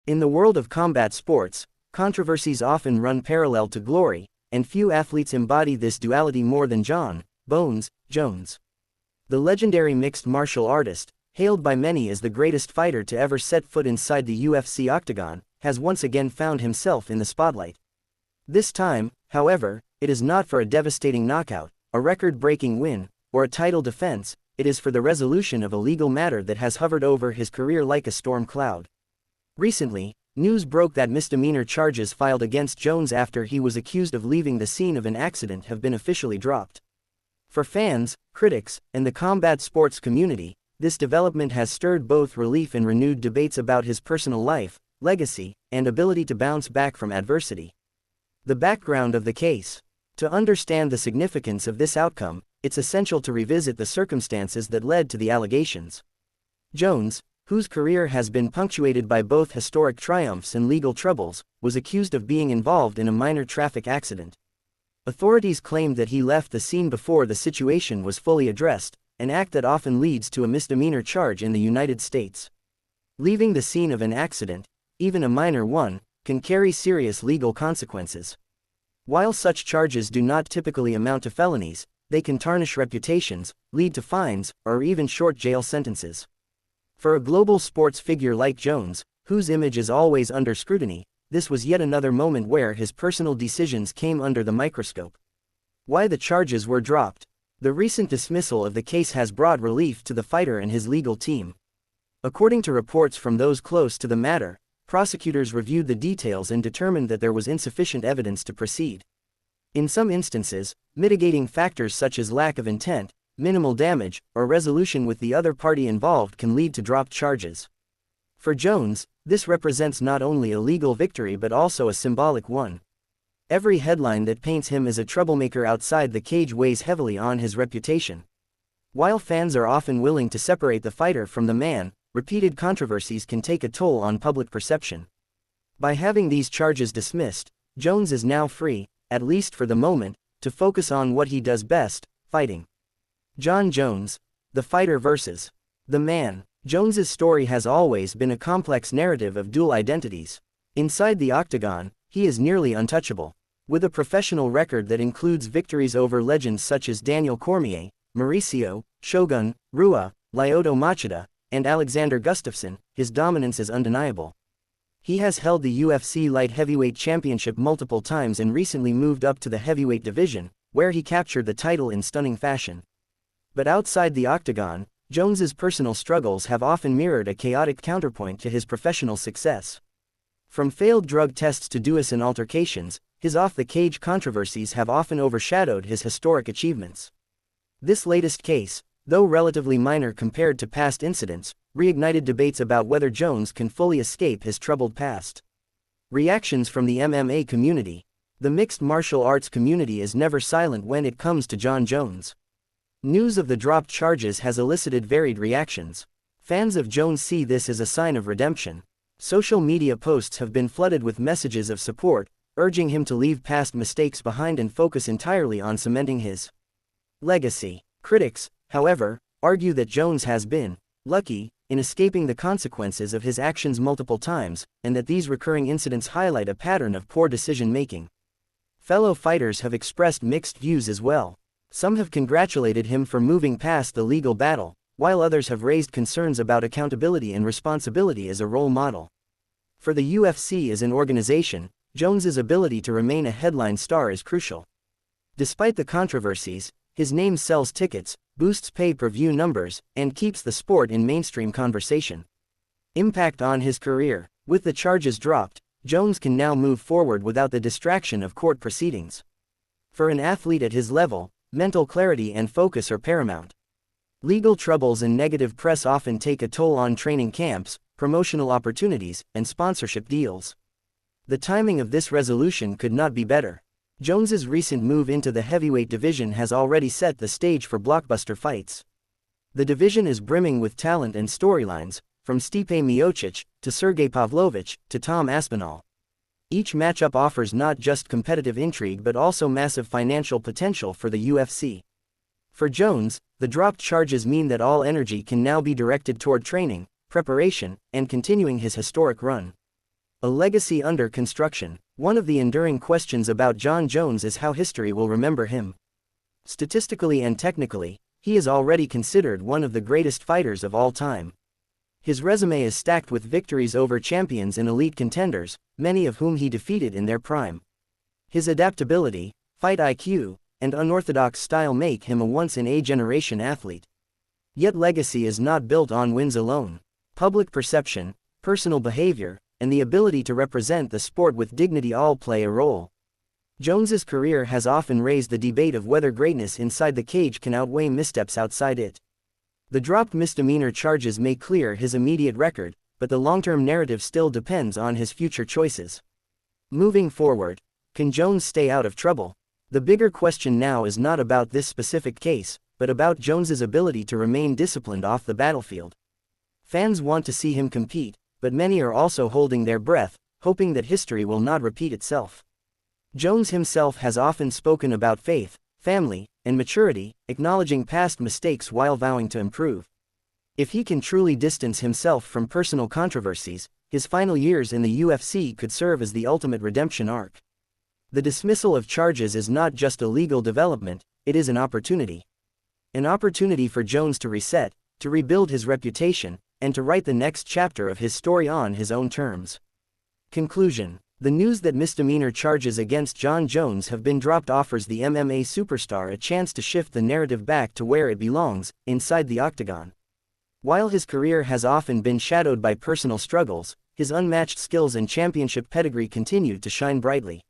In the world of combat sports, controversies often run parallel to glory, and few athletes embody this duality more than Jon "Bones" Jones. The legendary mixed martial artist, hailed by many as the greatest fighter to ever set foot inside the UFC Octagon, has once again found himself in the spotlight. This time, however, it is not for a devastating knockout, a record-breaking win, or a title defense. It is for the resolution of a legal matter that has hovered over his career like a storm cloud. Recently, news broke that misdemeanor charges filed against Jones after he was accused of leaving the scene of an accident have been officially dropped. For fans, critics, and the combat sports community, this development has stirred both relief and renewed debates about his personal life, legacy, and ability to bounce back from adversity. The background of the case. To understand the significance of this outcome, it's essential to revisit the circumstances that led to the allegations. Jones, whose career has been punctuated by both historic triumphs and legal troubles, was accused of being involved in a minor traffic accident. Authorities claimed that he left the scene before the situation was fully addressed, an act that often leads to a misdemeanor charge in the United States. Leaving the scene of an accident, even a minor one, can carry serious legal consequences. While such charges do not typically amount to felonies, they can tarnish reputations, lead to fines, or even short jail sentences. For a global sports figure like Jones, whose image is always under scrutiny, this was yet another moment where his personal decisions came under the microscope. Why the charges were dropped. The recent dismissal of the case has brought relief to the fighter and his legal team. According to reports from those close to the matter, prosecutors reviewed the details and determined that there was insufficient evidence to proceed. In some instances, mitigating factors such as lack of intent, minimal damage, or resolution with the other party involved can lead to dropped charges. For Jones, this represents not only a legal victory but also a symbolic one. Every headline that paints him as a troublemaker outside the cage weighs heavily on his reputation. While fans are often willing to separate the fighter from the man, repeated controversies can take a toll on public perception. By having these charges dismissed, Jones is now free, at least for the moment, to focus on what he does best, fighting. Jon Jones, the fighter versus the man. Jones's story has always been a complex narrative of dual identities. Inside the Octagon, he is nearly untouchable. With a professional record that includes victories over legends such as Daniel Cormier, Mauricio, Shogun, Rua, Lyoto Machida, and Alexander Gustafsson, his dominance is undeniable. He has held the UFC light heavyweight championship multiple times and recently moved up to the heavyweight division, where he captured the title in stunning fashion. But outside the Octagon, Jones's personal struggles have often mirrored a chaotic counterpoint to his professional success. From failed drug tests to duoson altercations, his off-the-cage controversies have often overshadowed his historic achievements. This latest case, though relatively minor compared to past incidents, reignited debates about whether Jones can fully escape his troubled past. Reactions from the MMA community. The mixed martial arts community is never silent when it comes to Jon Jones. News of the dropped charges has elicited varied reactions. Fans of Jones see this as a sign of redemption. Social media posts have been flooded with messages of support, urging him to leave past mistakes behind and focus entirely on cementing his legacy. Critics, however, argue that Jones has been lucky in escaping the consequences of his actions multiple times, and that these recurring incidents highlight a pattern of poor decision-making. Fellow fighters have expressed mixed views as well. Some have congratulated him for moving past the legal battle, while others have raised concerns about accountability and responsibility as a role model. For the UFC as an organization, Jones's ability to remain a headline star is crucial. Despite the controversies, his name sells tickets, boosts pay-per-view numbers, and keeps the sport in mainstream conversation. Impact on his career. With the charges dropped, Jones can now move forward without the distraction of court proceedings. For an athlete at his level, mental clarity and focus are paramount. Legal troubles and negative press often take a toll on training camps, promotional opportunities, and sponsorship deals. The timing of this resolution could not be better. Jones's recent move into the heavyweight division has already set the stage for blockbuster fights. The division is brimming with talent and storylines, from Stipe Miocic, to Sergey Pavlovich, to Tom Aspinall. Each matchup offers not just competitive intrigue but also massive financial potential for the UFC. For Jones, the dropped charges mean that all energy can now be directed toward training, preparation, and continuing his historic run. A legacy under construction. One of the enduring questions about Jon Jones is how history will remember him. Statistically and technically, he is already considered one of the greatest fighters of all time. His resume is stacked with victories over champions and elite contenders, many of whom he defeated in their prime. His adaptability, fight IQ, and unorthodox style make him a once-in-a-generation athlete. Yet legacy is not built on wins alone. Public perception, personal behavior, and the ability to represent the sport with dignity all play a role. Jones's career has often raised the debate of whether greatness inside the cage can outweigh missteps outside it. The dropped misdemeanor charges may clear his immediate record, but the long-term narrative still depends on his future choices. Moving forward, can Jones stay out of trouble? The bigger question now is not about this specific case, but about Jones's ability to remain disciplined off the battlefield. Fans want to see him compete, but many are also holding their breath, hoping that history will not repeat itself. Jones himself has often spoken about faith, family, and maturity, acknowledging past mistakes while vowing to improve. If he can truly distance himself from personal controversies, his final years in the UFC could serve as the ultimate redemption arc. The dismissal of charges is not just a legal development, it is an opportunity. An opportunity for Jones to reset, to rebuild his reputation, and to write the next chapter of his story on his own terms. Conclusion. The news that misdemeanor charges against Jon Jones have been dropped offers the MMA superstar a chance to shift the narrative back to where it belongs, inside the Octagon. While his career has often been shadowed by personal struggles, his unmatched skills and championship pedigree continue to shine brightly.